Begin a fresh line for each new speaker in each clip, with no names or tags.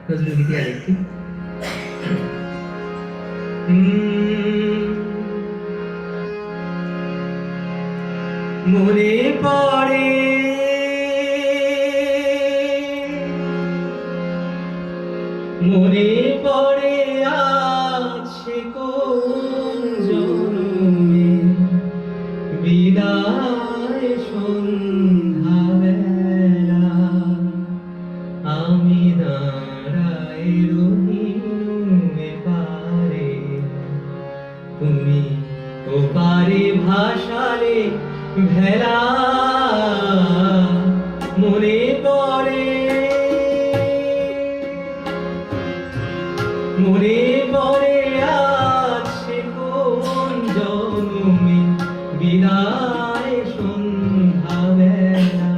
নজরুলগীতি আরেকটি। মনে পড়ে মনে পড়ে আছে কোন জন্মে বিদায় সন্ধ্যাবেলা আমি দাঁড়াই রহিনুমে পারে তুমি ওপারে ভাসালে ভেলা মনে পড়ে মনে পড়ে আছে কোন জন্মে বিদায় সন্ধ্যাবেলা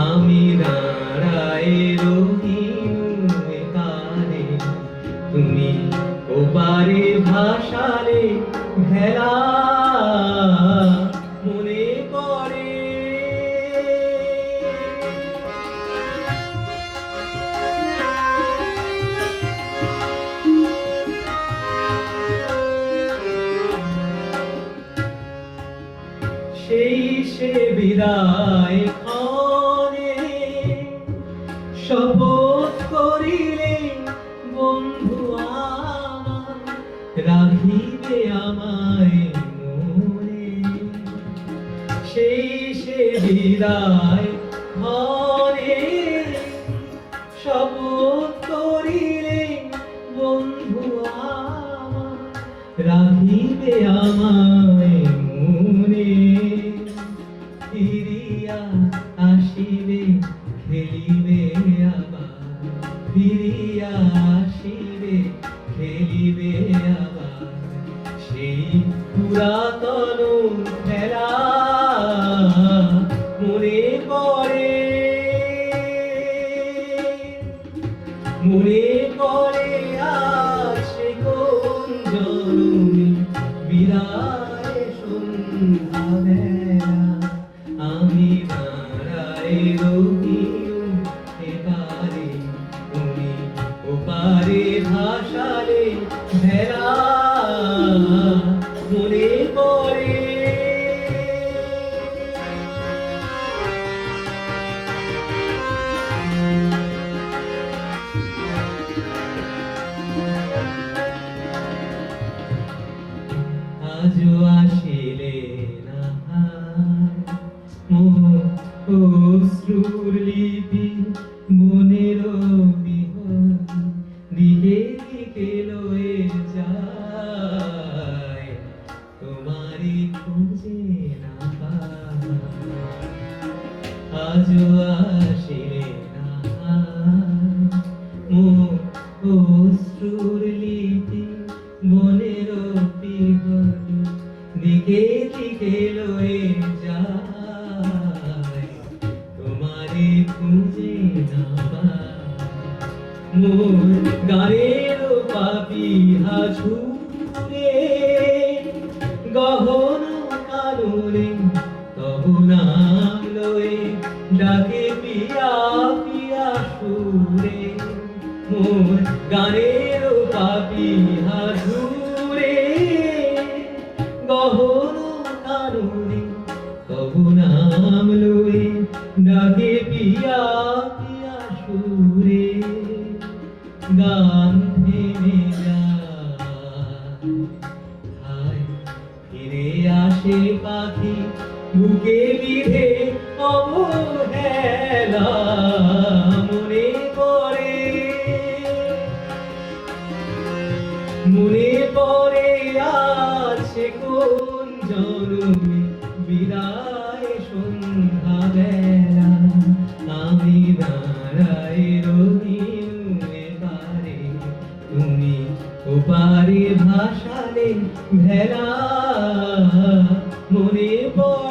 আমি দাঁড়াই রহিনুমে পারে তুমি ওপারে ভাসালে ভেলা মনে পড়ে সেই সে বিদায় ক্ষণে শপথ করিলে বন্ধু আমার রাখিবে আমায় মনে সেই সে বিদায় ক্ষণে শপথ করিলে বন্ধু আমার রাখিবে আমায় মনে ফিরিয়া আসিবে খেলিবে আবার ফিরিয়া আসিবে খেলিবে আবার সেই পুরাতন খেলা মনে পড়ে মনে পড়ে আছে কোন জন্মে বিদায় সন্ধ্যাবেলা আমি দাঁড়াই রহিনুমে পারে তুমি ওপারে ভাসালে ভেলা মনে পড়ে আজও আসিলে না অশ্রুর লিপি মনের বিহন দিকে দিকে লয়ে যায় তোমারই খুঁজে না পাই আজও আসিলে না অশ্রুর লিপি মনের বিহন দিকে দিকে লয়ে যায় তোমারে খুঁজে না পাই মোর গানের পাপিহা ছুঁড়ে গহন কাননে তব নাম লয়ে ডাকে পিয়া পিয়া সুরে মোর গানের পাপিহা ছুঁড়ে গহন কাননে তব নাম লয়ে ডাকে পিয়া পিয়া সুরে গান থেমে যায় ফিরে আসে পাখি বুকে বিধে অবহেলা মনে পড়ে মনে পড়ে আছে কোন জন্মে বিদায় সন্ধ্যাবেলা আমি দাঁড়াই রহিনুমে পারে তুমি ওপারে ভাসালে ভেলা মনে পড়ে